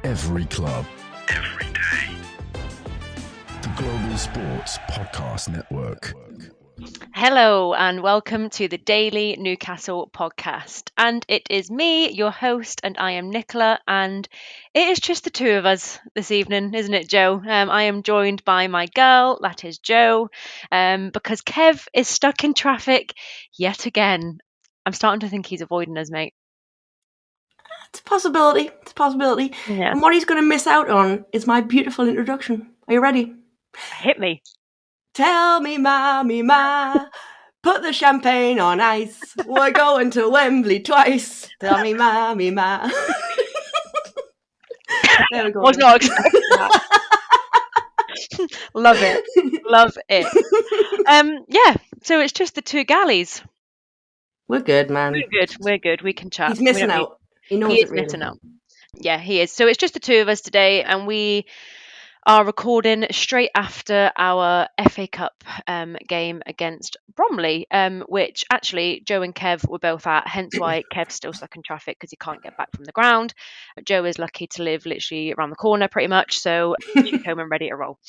Every club. Every day. The Global Sports Podcast Network. Hello and welcome to the Daily Newcastle podcast. And it is me, your host, and I am Nicola. And it is just the two of us this evening, isn't it, Joe? I am joined by my girl, that is Joe, because Kev is stuck in traffic yet again. I'm starting to think he's avoiding us, mate. It's a possibility. It's a possibility. Yeah. And what he's going to miss out on is my beautiful introduction. Are you ready? Hit me. Tell me, ma, put the champagne on ice. We're going to Wembley twice. Tell me, ma. There we go. Was not expecting that. Love it. Love it. Yeah, so it's just the two galleys. We're good, man. We're good. We can chat. He's missing out. He knows it really. Missing out. Yeah, he is. So it's just the two of us today, and we are recording straight after our FA Cup game against Bromley, which actually Joe and Kev were both at, hence why Kev's still stuck in traffic because he can't get back from the ground. Joe is lucky to live literally around the corner pretty much, so she's home and ready to roll.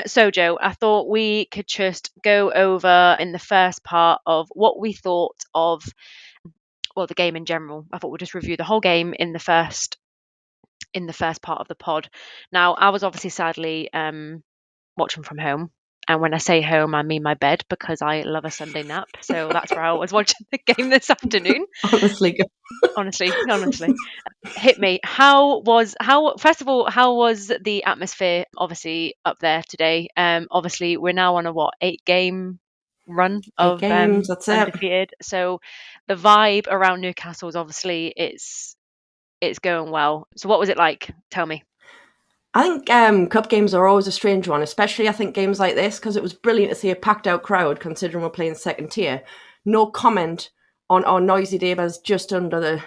So Joe, I thought we could just go over in the first part of what we thought of, well, the game in general. I thought we'd just review the whole game in the first part of the pod. Now, I was obviously sadly watching from home. And when I say home, I mean my bed, because I love a Sunday nap. So that's where I was watching the game this afternoon. Honestly. Hit me. First of all, how was the atmosphere obviously up there today? Obviously we're now on a 8-game run of games, that's undefeated. So the vibe around Newcastle is obviously it's going well. So what was it like? Tell me. I think cup games are always a strange one, especially I think games like this, because it was brilliant to see a packed out crowd considering we're playing second tier. No comment on our noisy neighbours just under the,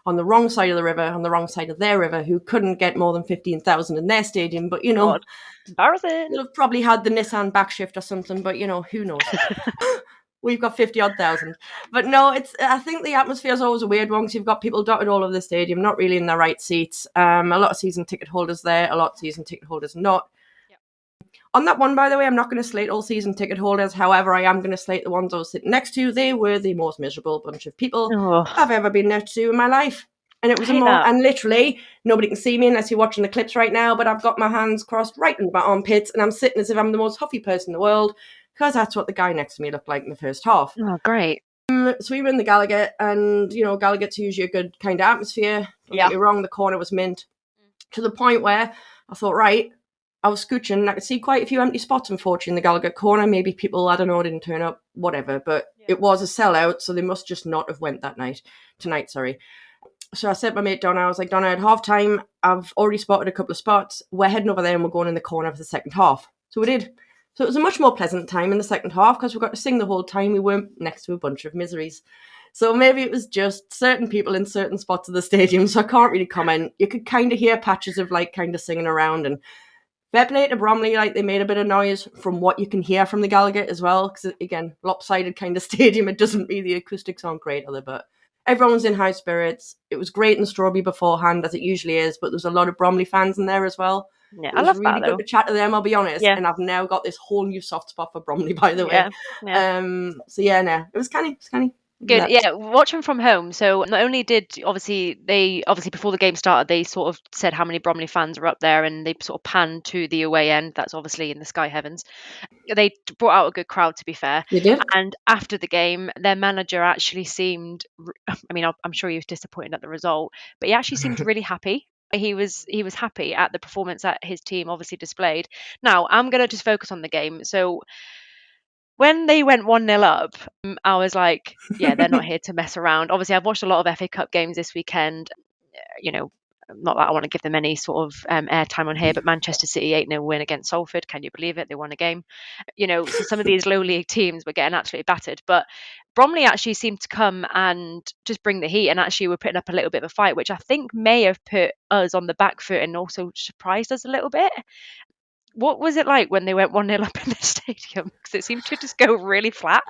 on the wrong side of the river, on the wrong side of their river, who couldn't get more than 15,000 in their stadium. But, God, embarrassing. They'll have probably had the Nissan backshift or something, but, who knows? We've got 50-odd thousand. But no, I think the atmosphere is always a weird one because you've got people dotted all over the stadium, not really in their right seats. A lot of season ticket holders there, a lot of season ticket holders not. Yep. On that one, by the way, I'm not going to slate all season ticket holders. However, I am going to slate the ones I was sitting next to. They were the most miserable bunch of people I've ever been next to in my life. And it was and literally, nobody can see me unless you're watching the clips right now, but I've got my hands crossed right in my armpits and I'm sitting as if I'm the most huffy person in the world, because that's what the guy next to me looked like in the first half. Oh, great. So we were in the Gallagher, and, Gallagher's usually a good kind of atmosphere. Don't get me wrong, the corner was mint. To the point where I thought, right, I was scooching, and I could see quite a few empty spots, unfortunately, in the Gallagher corner. Maybe people, I don't know, didn't turn up, whatever. But it was a sellout, so they must just not have went tonight. So I said to my mate Donna, I was like, Donna, at half time, I've already spotted a couple of spots. We're heading over there and we're going in the corner for the second half. So we did. So it was a much more pleasant time in the second half because we got to sing the whole time. We weren't next to a bunch of miseries. So maybe it was just certain people in certain spots of the stadium, so I can't really comment. You could kind of hear patches of kind of singing around, and fair play to Bromley, they made a bit of noise from what you can hear from the Gallagher as well, because again, lopsided kind of stadium, it doesn't really, the acoustics aren't great either, but everyone was in high spirits. It was great in Strawberry beforehand, as it usually is, but there's a lot of Bromley fans in there as well. Yeah, I love really that, though. Good to chat to them, I'll be honest. Yeah. And I've now got this whole new soft spot for Bromley, by the way. It was kind of good. Yeah, watching from home. So not only did obviously before the game started, they sort of said how many Bromley fans were up there, and they sort of panned to the away end. That's obviously in the sky heavens. They brought out a good crowd, to be fair. They did. And after the game, their manager actually seemed, I mean, I'm sure he was disappointed at the result, but he actually seemed really happy. He was happy at the performance that his team obviously displayed. Now, I'm going to just focus on the game. So when they went 1-0 up, I was like, yeah, they're not here to mess around. Obviously, I've watched a lot of FA Cup games this weekend. Not that I want to give them any sort of airtime on here, but Manchester City 8-0 win against Salford. Can you believe it? They won a game. So some of these low league teams were getting absolutely battered. But Bromley actually seemed to come and just bring the heat, and actually were putting up a little bit of a fight, which I think may have put us on the back foot and also surprised us a little bit. What was it like when they went 1-0 up in the stadium? Because it seemed to just go really flat.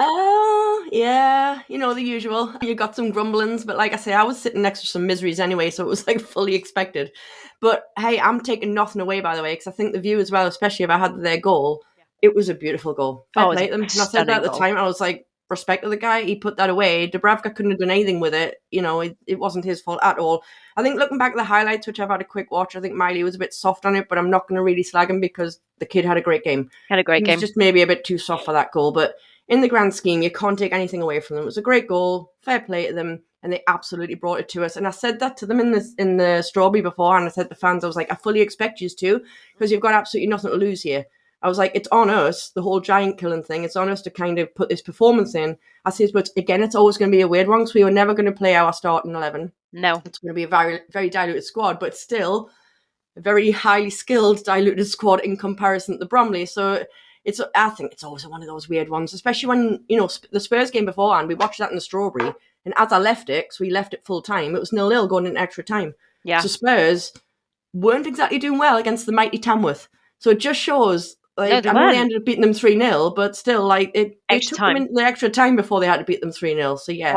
Yeah, the usual. You got some grumblings, but like I say, I was sitting next to some miseries anyway, so it was like fully expected. But hey, I'm taking nothing away, by the way, because I think the view as well, especially if I had their goal, it was a beautiful goal. Fair play to them. And I said that at the time, I was like, respect to the guy, he put that away. Dubravka couldn't have done anything with it. It wasn't his fault at all. I think looking back at the highlights, which I've had a quick watch, I think Miley was a bit soft on it, but I'm not going to really slag him because the kid had a great game. He was just maybe a bit too soft for that goal, but in the grand scheme, you can't take anything away from them. It was a great goal, fair play to them, and they absolutely brought it to us. And I said that to them in the Strawberry before, and I said to fans, I was like, I fully expect you to, because you've got absolutely nothing to lose here. I was like, it's on us, the whole giant killing thing. It's on us to kind of put this performance in. I said, but again, it's always going to be a weird one, because we were never going to play our starting 11. No. It's going to be a very, very diluted squad, but still a very highly skilled, diluted squad in comparison to the Bromley. So I think it's always one of those weird ones, especially when, the Spurs game beforehand, we watched that in the Strawberry, and as I left it, because we left it full time, it was 0-0 going in extra time. Yeah. So Spurs weren't exactly doing well against the mighty Tamworth. So it just shows, I know they ended up beating them 3-0, but still, it took them into the extra time before they had to beat them 3-0. So yeah,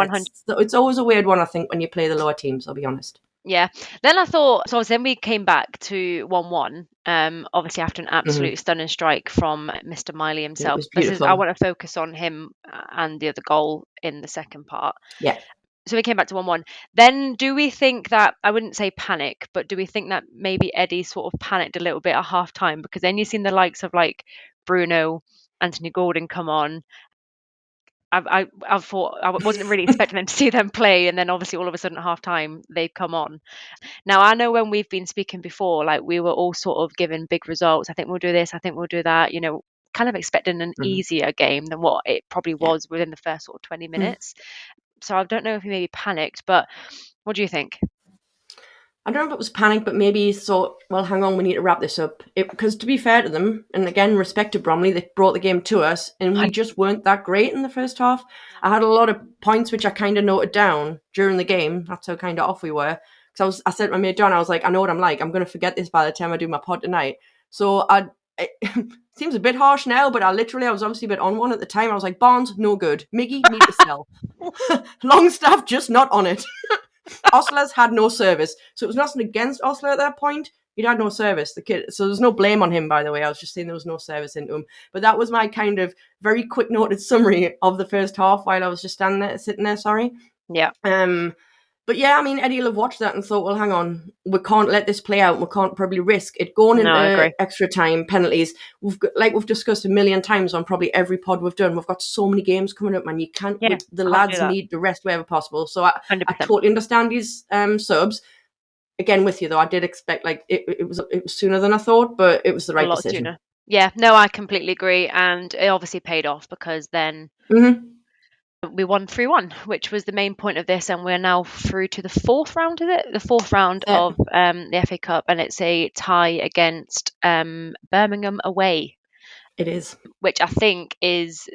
it's always a weird one, I think, when you play the lower teams, I'll be honest. Yeah. Then I thought, so then we came back to 1-1, obviously after an absolute stunning strike from Mr. Miley himself. It was beautiful. I want to focus on him and the other goal in the second part. Yeah. So we came back to 1-1. Then do we think that, I wouldn't say panic, but do we think that maybe Eddie sort of panicked a little bit at half time? Because then you've seen the likes of like Bruno, Anthony Gordon come on. I thought I wasn't really expecting them to see them play, and then obviously all of a sudden at half time they've come on. Now I know when we've been speaking before, like we were all sort of given big results. I think we'll do this, I think we'll do that, kind of expecting an easier game than what it probably was within the first sort of 20 minutes. So I don't know if he maybe panicked, but what do you think? I don't know if it was panic, but maybe he thought, well, hang on, we need to wrap this up. Because to be fair to them, and again, respect to Bromley, they brought the game to us, and we just weren't that great in the first half. I had a lot of points which I kind of noted down during the game. That's how kind of off we were. Because I said to my mate John, I was like, I know what I'm like. I'm going to forget this by the time I do my pod tonight. So it seems a bit harsh now, but I was obviously a bit on one at the time. I was like, Barnes, no good. Miggy, need to sell. Longstaff, just not on it. Osula's had no service, so it was nothing against Osula at that point. He'd had no service, the kid, so there's no blame on him, by the way. I was just saying there was no service into him. But that was my kind of very quick noted summary of the first half while I was just sitting there, sorry. Yeah. But yeah, I mean, Eddie will have watched that and thought, well, hang on, we can't let this play out. We can't probably risk it going into extra time, penalties. We've discussed a million times on probably every pod we've done. We've got so many games coming up, man. You can't. The lads need the rest wherever possible. So I totally understand these subs. Again, with you though, I did expect it was sooner than I thought, but it was the right decision. Sooner. Yeah, no, I completely agree, and it obviously paid off because then. We won 3-1, which was the main point of this, and we're now through to the fourth round, is it? The fourth round of the FA Cup, and it's a tie against Birmingham away. It is. Which I think is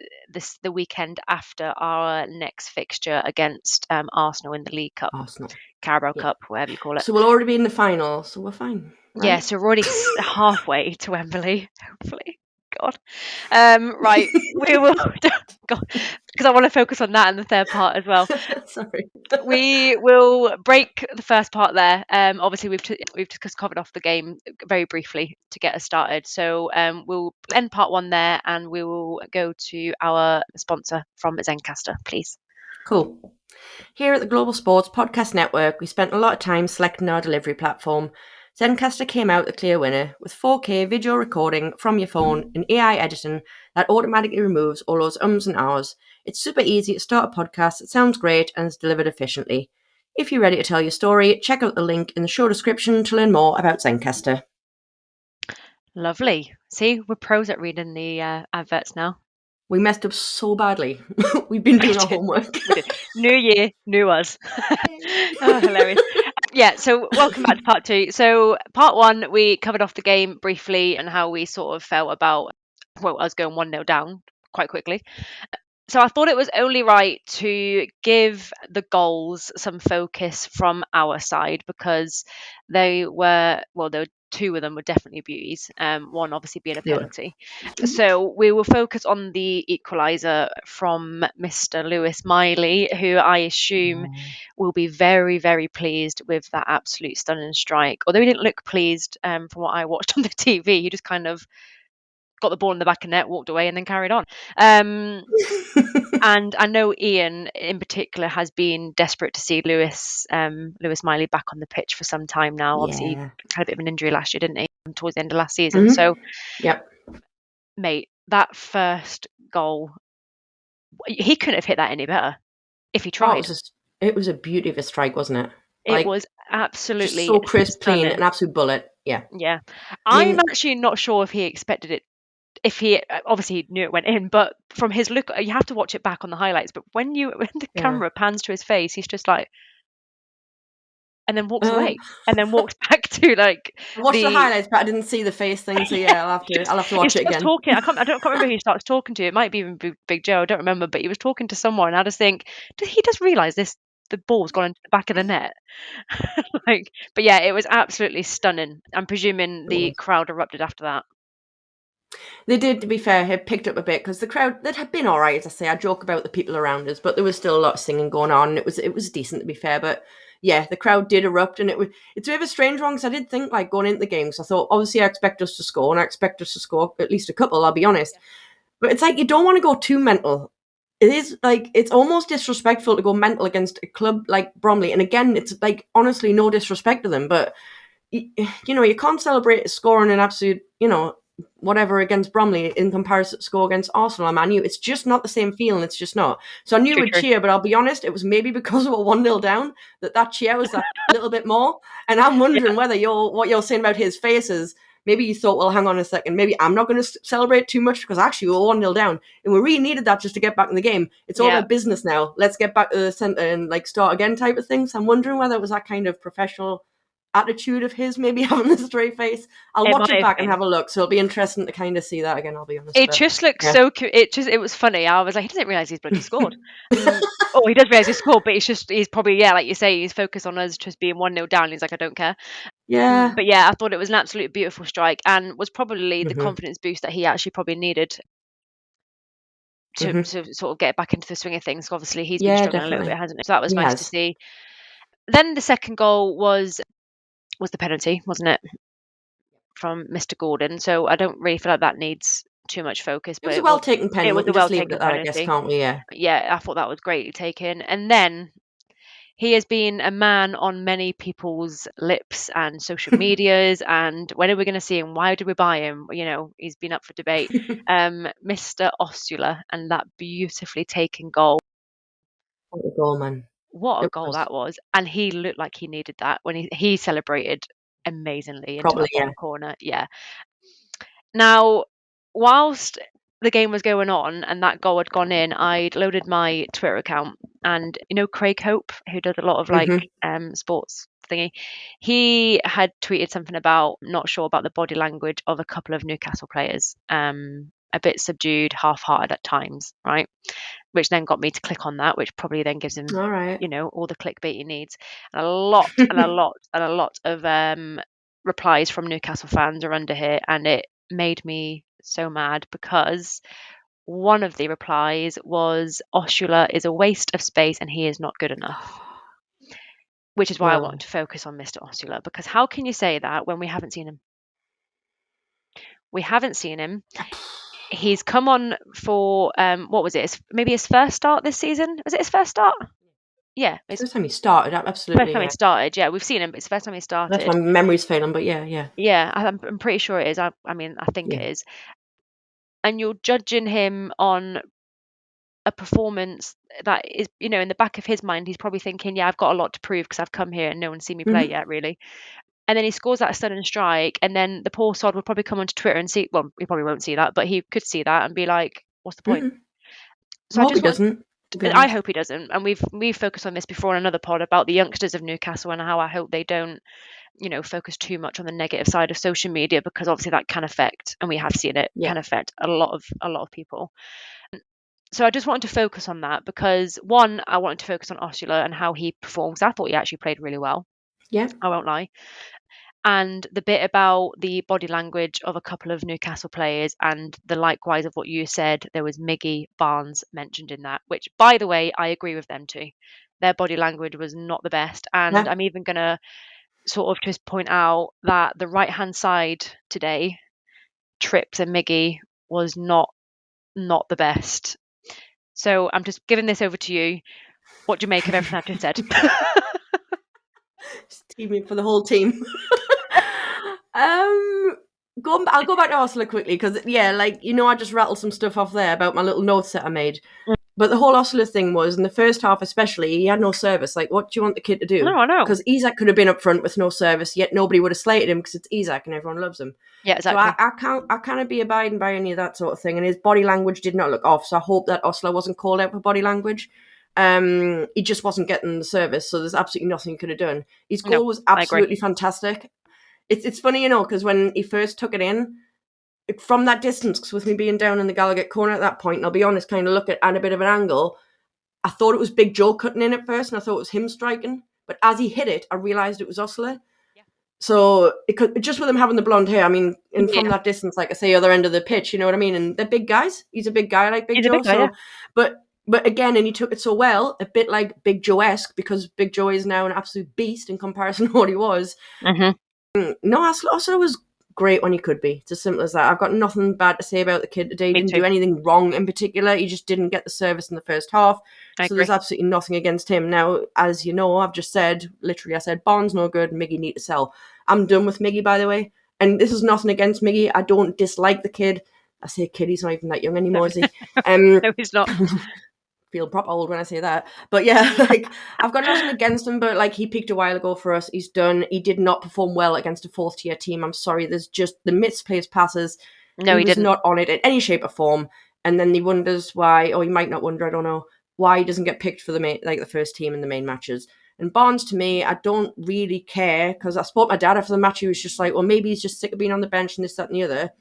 the weekend after our next fixture against Arsenal in the League Cup. Carabao Cup, whatever you call it. So we'll already be in the final, so we're fine. Right? Yeah, so we're already halfway to Wembley, hopefully. God. Right, we will, because I want to focus on that in the third part as well. Sorry. We will break the first part there. Obviously, we've just covered off the game very briefly to get us started. So we'll end part one there, and we will go to our sponsor from Zencastr, please. Cool. Here at the Global Sports Podcast Network, we spent a lot of time selecting our delivery platform. Zencastr came out the clear winner with 4K video recording from your phone and AI editing that automatically removes all those ums and ahs. It's super easy to start a podcast that sounds great and is delivered efficiently. If you're ready to tell your story, check out the link in the show description to learn more about Zencastr. Lovely. See, we're pros at reading the adverts now. We messed up so badly. We've been doing our homework. New year, new us. Oh, hilarious. Yeah, so welcome back to part two. So part one, we covered off the game briefly and how we sort of felt about, us going 1-0 down quite quickly. So I thought it was only right to give the goals some focus from our side because they were two of them were definitely beauties. One obviously being a penalty. So we will focus on the equaliser from Mr. Lewis Miley, who I assume will be very, very pleased with that absolute stunning strike. Although he didn't look pleased from what I watched on the TV. He just kind of got the ball in the back of net, walked away, and then carried on. And I know Ian in particular has been desperate to see Lewis Miley back on the pitch for some time now. Obviously, he had a bit of an injury last year, didn't he? Towards the end of last season. So, mate, that first goal, he couldn't have hit that any better if he tried. It was a beauty of a strike, wasn't it? It was absolutely just so crisp, clean, stunning. an absolute bullet. Yeah. I'm actually not sure if he expected it. If he obviously knew it went in, but from his look, you have to watch it back on the highlights. But when the camera pans to his face, he's just like, and then walks away, and then walks back to like. I watched the highlights, but I didn't see the face thing. So I'll have to watch it again. Talking, I can't remember who he starts talking to. It might be even Big Joe. I don't remember, but he was talking to someone. And I just think he does realise the ball's gone into the back of the net. But yeah, it was absolutely stunning. I'm presuming the crowd erupted after that. They did, to be fair, had picked up a bit because the crowd that had been all right. As I say, I joke about the people around us, but there was still a lot of singing going on. It was decent, to be fair, but yeah, the crowd did erupt, and it's a bit of a strange one because I did think going into the game. So I thought, obviously, I expect us to score, and I expect us to score at least a couple. I'll be honest, but it's you don't want to go too mental. It is it's almost disrespectful to go mental against a club like Bromley, and again, it's honestly no disrespect to them, but you can't celebrate scoring an absolute whatever against Bromley in comparison to score against Arsenal or Man U. It's just not the same feeling. It's just not. So I knew we'd cheer, but I'll be honest, it was maybe because we were 1-0 down that cheer was that little bit more. And I'm wondering whether what you're saying about his face is maybe you thought, well, hang on a second, maybe I'm not going to celebrate too much because actually we were 1-0 down and we really needed that just to get back in the game. It's all about business now. Let's get back to the centre and start again type of thing. So I'm wondering whether it was that kind of professional attitude of his, maybe having the straight face. I'll watch it back and have a look, so it'll be interesting to kind of see that again. I'll be honest. It just looks so cute. It was funny. I was like, he doesn't realise he's bloody scored. He does realise he scored, but he's probably like you say, he's focused on us just being 1-0 down. He's like, I don't care. Yeah. But yeah, I thought it was an absolute beautiful strike and was probably the confidence boost that he actually probably needed to sort of get back into the swing of things. Obviously, he's been struggling a little bit, hasn't he? So that was nice to see. Then the second goal was the penalty, wasn't it, from Mr. Gordon? So I don't really feel like that needs too much focus. But it was a well taken penalty. It was a well taken penalty. I guess, can't we? Yeah, I thought that was greatly taken. And then he has been a man on many people's lips and social medias. And when are we going to see him? Why did we buy him? He's been up for debate. Mr. Osula and that beautifully taken goal. What a goal, man. What a goal that was. And he looked like he needed that when he celebrated amazingly into the bottom corner. Yeah. Now, whilst the game was going on and that goal had gone in, I'd loaded my Twitter account, and Craig Hope, who does a lot of sports thingy, he had tweeted something about not sure about the body language of a couple of Newcastle players, a bit subdued, half-hearted at times, right? Which then got me to click on that, which probably then gives him all the clickbait he needs. And a lot and a lot of replies from Newcastle fans are under here, and it made me so mad because one of the replies was Osula is a waste of space and he is not good enough, which is why I wanted to focus on Mr. Osula, because how can you say that when we haven't seen him? He's come on for what was it? Maybe his first start this season. Was it his first start? Yeah, it's the first time he started. Absolutely. First time he started. Yeah, we've seen him, but it's the first time he started. That's my memory's failing, but yeah. Yeah, I'm pretty sure it is. I think it is. And you're judging him on a performance that is, in the back of his mind, he's probably thinking, yeah, I've got a lot to prove because I've come here and no one's seen me play yet, really. And then he scores that sudden strike, and then the poor sod will probably come onto Twitter and see. Well, he probably won't see that, but he could see that and be like, "What's the point?" So I hope he doesn't. I hope he doesn't. And we've focused on this before in another pod about the youngsters of Newcastle and how I hope they don't, focus too much on the negative side of social media, because obviously that can affect, and we have seen it, can affect a lot of people. So I just wanted to focus on that because one, I wanted to focus on Osula and how he performs. I thought he actually played really well. Yeah, I won't lie. And the bit about the body language of a couple of Newcastle players, and the likewise of what you said, there was Miggy, Barnes mentioned in that, which, by the way, I agree with them too. Their body language was not the best. And Yeah. I'm even going to sort of just point out that the right-hand side today, Trips and Miggy, was not the best. So I'm just giving this over to you. What do you make of everything I've just said? Just teaming for the whole team. I'll go back to Osula quickly because I just rattled some stuff off there about my little notes that I made. But the whole Osula thing was, in the first half especially, he had no service. Like, what do you want the kid to do? No, I know. Because Isak could have been up front with no service, yet nobody would have slated him because it's Isak and everyone loves him. Yeah, exactly. So I can't be abiding by any of that sort of thing. And his body language did not look off. So I hope that Osula wasn't called out for body language. He just wasn't getting the service, so there's absolutely nothing he could have done. His goal was absolutely fantastic. It's funny, because when he first took it in, from that distance, because with me being down in the Gallagher corner at that point, and I'll be honest, kind of look at a bit of an angle, I thought it was Big Joe cutting in at first, and I thought it was him striking. But as he hit it, I realised it was Osula. Yeah. So just with him having the blonde hair, I mean, and from that distance, like I say, other end of the pitch, you know what I mean? And they're big guys. He's a big guy like Big Joe. Big guy, yeah. But again, and he took it so well, a bit like Big Joe-esque, because Big Joe is now an absolute beast in comparison to what he was. Mm-hmm. No, Osula was great when he could be. It's as simple as that. I've got nothing bad to say about the kid today. He didn't do anything wrong in particular. He just didn't get the service in the first half. So there's absolutely nothing against him. Now, as you know, I've just said, literally, I said, Bond's no good, Miggy need to sell. I'm done with Miggy, by the way. And this is nothing against Miggy. I don't dislike the kid. I say kid, he's not even that young anymore, is he? No, he's not. Feel proper old when I say that. But yeah, I've got nothing against him, but he peaked a while ago for us. He's done. He did not perform well against a fourth tier team. I'm sorry. There's just the misplaced passes. No, he was didn't. Not on it in any shape or form. And then he wonders why, or he might not wonder, I don't know, why he doesn't get picked for the first team in the main matches. And Barnes, to me, I don't really care, because I spoke to my dad after the match. He was just like, well, maybe he's just sick of being on the bench and this, that, and the other.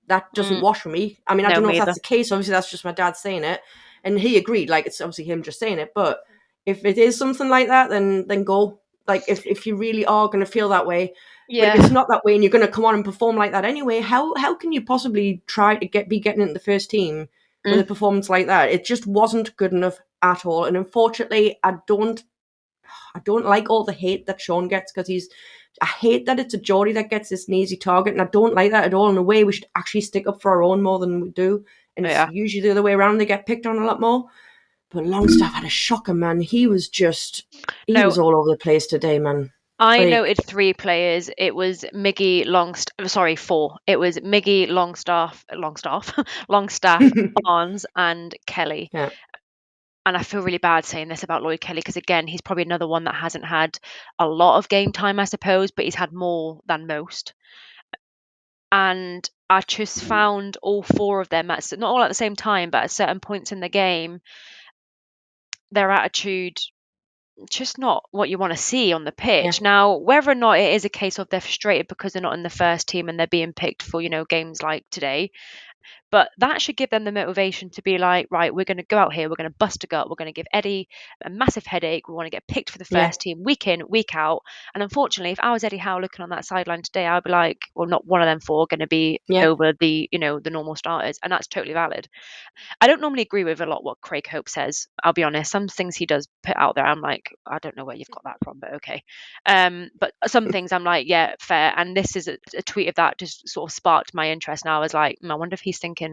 That doesn't wash for me. I mean, I don't know if that's the case. Obviously, that's just my dad saying it. And he agreed, it's obviously him just saying it. But if it is something like that, then go. If you really are going to feel that way. Yeah. But if it's not that way and you're going to come on and perform like that anyway, how can you possibly try to be getting into the first team with a performance like that? It just wasn't good enough at all. And unfortunately, I don't like all the hate that Sean gets, because I hate that it's a Geordie that gets this an easy target, and I don't like that at all. In a way, we should actually stick up for our own more than we do. And it's usually the other way around. They get picked on a lot more. But Longstaff had a shocker, man. He was was all over the place today, man. I noted 3 players. It was Miggy, four. It was Miggy, Longstaff, Barnes, and Kelly. Yeah. And I feel really bad saying this about Lloyd Kelly, because again, he's probably another one that hasn't had a lot of game time, I suppose, but he's had more than most. And I just found all 4 of them, not all at the same time, but at certain points in the game, their attitude just not what you want to see on the pitch. Yeah. Now, whether or not it is a case of they're frustrated because they're not in the first team and they're being picked for, games like today, but that should give them the motivation to be like, right, we're going to go out here, we're going to bust a gut, we're going to give Eddie a massive headache, we want to get picked for the first team week in, week out. And unfortunately, if I was Eddie Howe looking on that sideline today, I'd be like, well, not one of them 4 going to be over the, the normal starters. And that's totally valid. I don't normally agree with a lot what Craig Hope says. I'll be honest. Some things he does put out there, I'm like, I don't know where you've got that from, but okay. But some things I'm like, yeah, fair. And this is a tweet of that just sort of sparked my interest. Now I was like, I wonder if he's thinking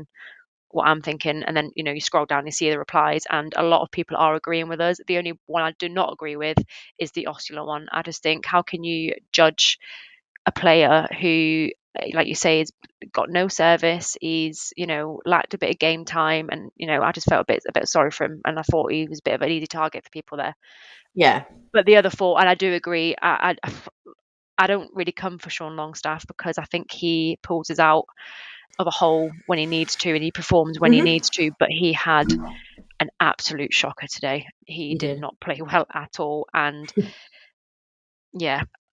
what I'm thinking. And then, you scroll down and see the replies, and a lot of people are agreeing with us. The only one I do not agree with is the Osula one. I just think, how can you judge a player who, like you say, has got no service, he's lacked a bit of game time, and I just felt a bit sorry for him, and I thought he was a bit of an easy target for people there. But the other 4, and I do agree, I don't really come for Sean Longstaff, because I think he pulls us out of a hole when he needs to, and he performs when he needs to, but he had an absolute shocker today. He did not play well at all, and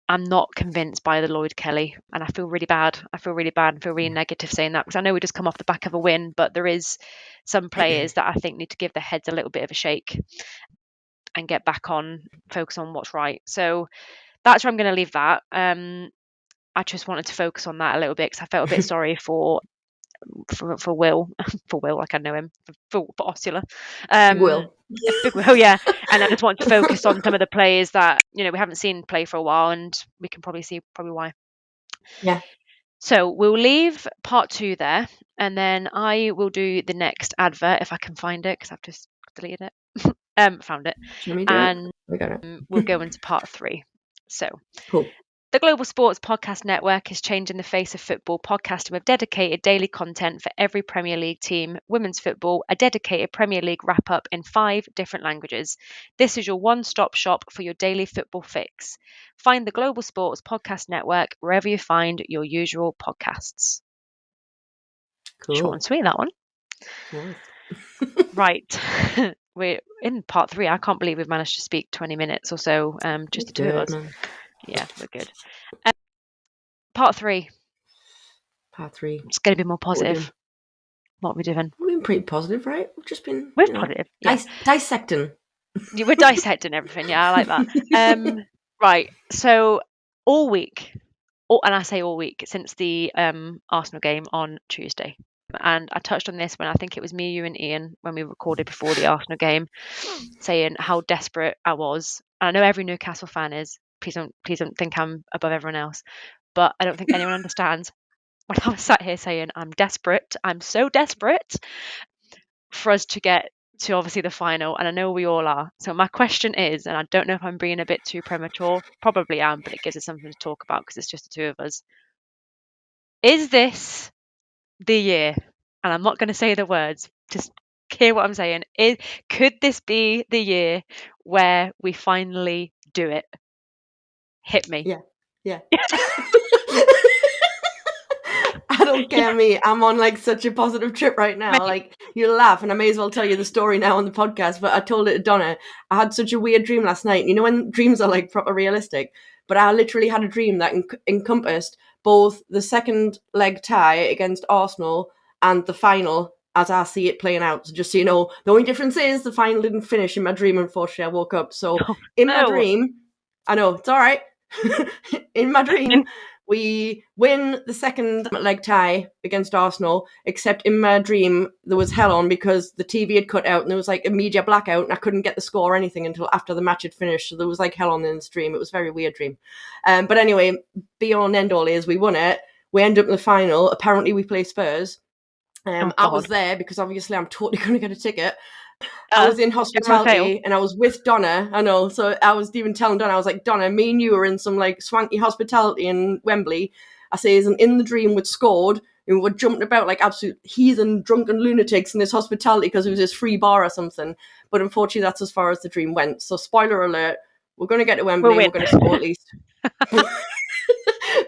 I'm not convinced by the Lloyd Kelly, and I feel really bad. I feel really negative saying that, because I know we just come off the back of a win, but there is some players that I think need to give their heads a little bit of a shake and get back on, focus on what's right. So that's where I'm going to leave that. I just wanted to focus on that a little bit because I felt a bit sorry for Will, for Will, like I know him, for Osula. Big Will. Big Will, yeah. And I just want to focus on some of the players that, we haven't seen play for a while, and we can probably see why. Yeah. So we'll leave part 2 there, and then I will do the next advert if I can find it, because I've just deleted it. Found it. Should we do And it? We got it. we'll go into part 3. So Cool. the Global Sports Podcast Network is changing the face of football podcasting with dedicated daily content for every Premier League team, women's football, a dedicated Premier League wrap-up in 5 different languages. This is your one-stop shop for your daily football fix. Find the Global Sports Podcast Network wherever you find your usual podcasts. Cool. Short and sweet, that one. Nice. Right. We're in part 3. I can't believe we've managed to speak 20 minutes or so, just the two of us. Man. Yeah, we're good. Part 3. Part 3. It's going to be more positive. What are we doing? We've been pretty positive, right? We've just been positive. Yeah. Dissecting. We're dissecting everything. Yeah, I like that. Right. So all week, and I say all week, since the Arsenal game on Tuesday. And I touched on this when I think it was me, you, and Ian when we recorded before the Arsenal game, saying how desperate I was. And I know every Newcastle fan is. Please don't think I'm above everyone else. But I don't think anyone understands when I was sat here saying I'm desperate. I'm so desperate for us to get to obviously the final, and I know we all are. So my question is, and I don't know if I'm being a bit too premature, probably am, but it gives us something to talk about because it's just the two of us. Is this the year? And I'm not going to say the words, just hear what I'm saying. Could this be the year where we finally do it? Hit me. Yeah. I don't care me. I'm on like such a positive trip right now. Mate. Like, you'll laugh, and I may as well tell you the story now on the podcast, but I told it to Donna. I had such a weird dream last night. You know when dreams are like proper realistic? But I literally had a dream that encompassed both the second leg tie against Arsenal and the final as I see it playing out. So just so you know, the only difference is the final didn't finish in my dream, unfortunately. I woke up. So in my dream, I know, it's all right. In my dream, we win the second leg tie against Arsenal, except in my dream there was hell on because the TV had cut out and there was like a media blackout and I couldn't get the score or anything until after the match had finished. So there was like hell on in this dream. It was a very weird dream. But anyway, be all and end all is we won it. We end up in the final. Apparently we play Spurs. I was there because obviously I'm totally going to get a ticket. I was in hospitality and I was with Donna. I know. So I was even telling Donna, I was like, Donna, me and you were in some like swanky hospitality in Wembley. I say, in the dream we'd scored and we're jumping about like absolute heathen, drunken lunatics in this hospitality because it was this free bar or something. But unfortunately, that's as far as the dream went. So spoiler alert, we're going to get to Wembley. We're going to score at least.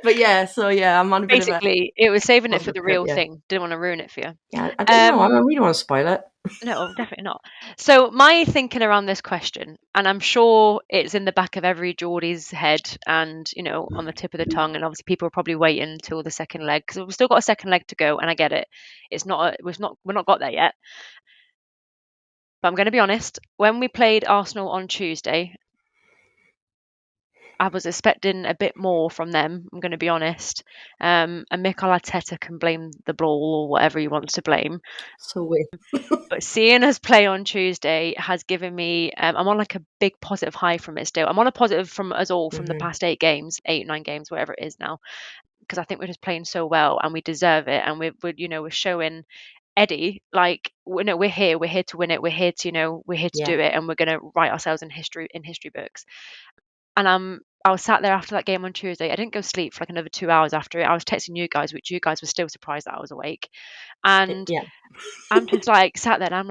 But yeah, so yeah, I'm on a bit of it was saving it for the real thing. Didn't want to ruin it for you. Yeah, I don't know. We don't want to spoil it. No, definitely not. So my thinking around this question, and I'm sure it's in the back of every Geordie's head and, on the tip of the tongue, and obviously people are probably waiting until the second leg because we've still got a second leg to go, and I get it. We're not got there yet. But I'm going to be honest, when we played Arsenal on Tuesday, I was expecting a bit more from them, I'm going to be honest. And Mikel Arteta can blame the ball or whatever he wants to blame. So weird. But seeing us play on Tuesday has given me, I'm on like a big positive high from it still. I'm on a positive from us all from the past 8 games, 8, 9 games, whatever it is now. Because I think we're just playing so well and we deserve it. And we're showing Eddie, like, we're here to win it. We're here to, do it. And we're going to write ourselves in history books. And I was sat there after that game on Tuesday. I didn't go sleep for like another 2 hours after it. I was texting you guys, which you guys were still surprised that I was awake. And I'm just like sat there and I'm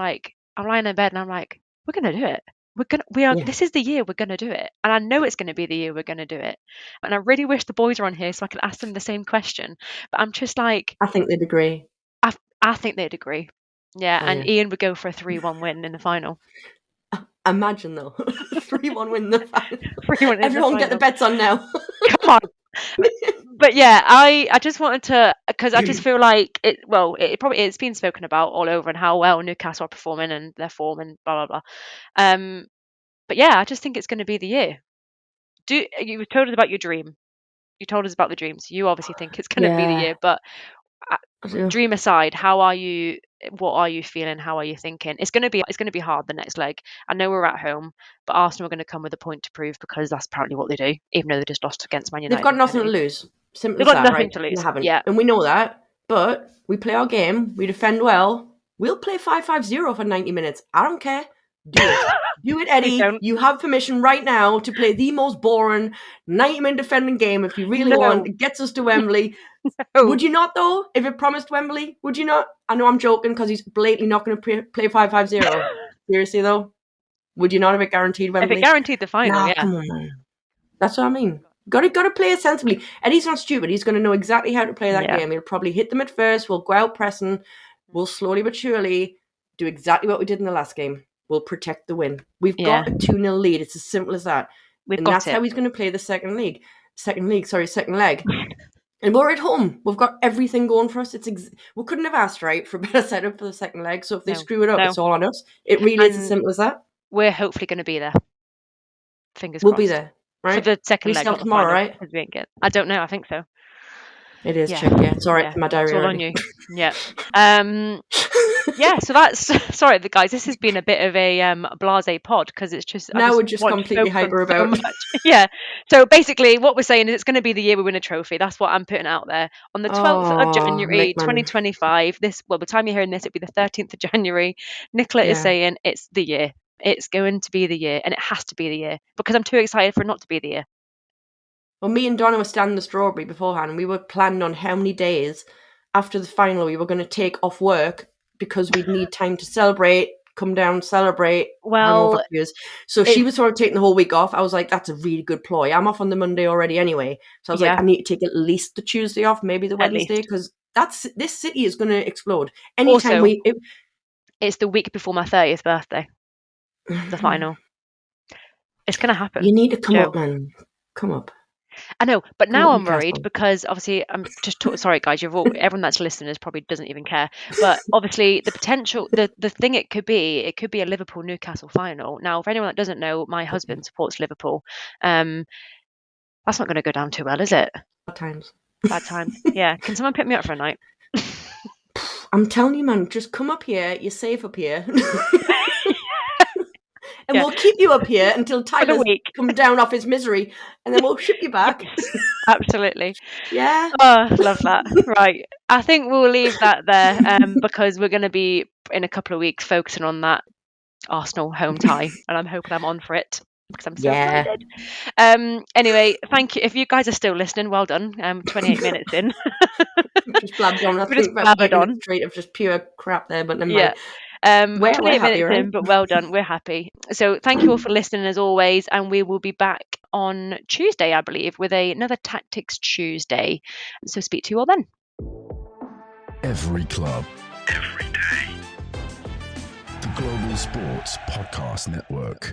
lying in bed and I'm like, we're going to do it. This is the year we're going to do it. And I know it's going to be the year we're going to do it. And I really wish the boys were on here so I could ask them the same question. But I'm just like, I think they'd agree. I think they'd agree. Yeah. And Ian would go for a 3-1 win in the final. Imagine though, 3-1 win the final. Everyone get the bets on now. Come on. But yeah, I just wanted to, because I just feel like it's been spoken about all over and how well Newcastle are performing and their form and blah blah blah. But yeah, I just think it's going to be the year. You told us about your dream. You told us about the dreams. You obviously think it's going to be the year, but I dream aside, how are you? What are you feeling? How are you thinking? It's going to be hard the next leg. I know we're at home, but Arsenal are going to come with a point to prove because that's apparently what they do, even though they just lost against Man United. They've got nothing to lose. Simple They've as got that, nothing right? to lose. They haven't. Yeah. And we know that. But we play our game. We defend well. We'll play 5-5-0 for 90 minutes. I don't care. Do it. Do it, Eddie. You have permission right now to play the most boring 90-minute defending game if you really want. It gets us to Wembley. No. Would you not, though, if it promised Wembley? Would you not? I know I'm joking because he's blatantly not going to play 5-5-0. Seriously, though? Would you not if it guaranteed Wembley? If it guaranteed the final, yeah. Come on, man. That's what I mean. Got to play it sensibly. Eddie's not stupid. He's going to know exactly how to play that game. He'll probably hit them at first. We'll go out pressing. We'll slowly but surely do exactly what we did in the last game. We'll protect the win. We've got a 2-0 lead. It's as simple as that. That's how he's going to play the second leg. And we're at home. We've got everything going for us. We couldn't have asked, right, for a better setup for the second leg. So if they screw it up, it's all on us. It really is as simple as that. We're hopefully going to be there. Fingers crossed. We'll be there. Right? For the second leg. Tomorrow, right? I don't know. I think so. It is, check, it's all right for my diary. It's all on you. Yeah. So that's sorry, guys. This has been a bit of a blasé pod because it's just we're just completely hyper about. Yeah. So basically, what we're saying is it's going to be the year we win a trophy. That's what I'm putting out there on the 12th of January, 2025. By the time you're hearing this, it'll be the 13th of January. Nicola is saying it's the year. It's going to be the year, and it has to be the year because I'm too excited for it not to be the year. Well, me and Donna were standing the strawberry beforehand, and we were planning on how many days after the final we were going to take off work because we'd need time to celebrate, come down, celebrate. Well, so she was sort of taking the whole week off. I was like, that's a really good ploy. I'm off on the Monday already anyway. So I was like, I need to take at least the Tuesday off, maybe the Wednesday, because this city is going to explode. Anytime it's the week before my 30th birthday. That's what I know. It's going to happen. You need to come up, man. Come up. I know, but now I'm worried because obviously I'm just sorry, guys. Everyone that's listening probably doesn't even care. But obviously, the potential, the thing it could be a Liverpool Newcastle final. Now, for anyone that doesn't know, my husband supports Liverpool. That's not going to go down too well, is it? Bad times. Yeah. Can someone pick me up for a night? I'm telling you, man. Just come up here. You're safe up here. And we'll keep you up here until Tyler comes down off his misery, and then we'll ship you back. Absolutely. Yeah. Oh, love that. Right. I think we'll leave that there because we're going to be, in a couple of weeks, focusing on that Arsenal home tie, and I'm hoping I'm on for it because I'm so excited. Anyway, thank you. If you guys are still listening, well done. 28 minutes in. Just blabbed on. I think blabbered on. Straight of just pure crap there, but never mind. Yeah. 28 minutes in, but well done. We're happy. So thank you all for listening as always, and we will be back on Tuesday, I believe, with another Tactics Tuesday. So speak to you all then. Every club, every day. The Global Sports Podcast Network.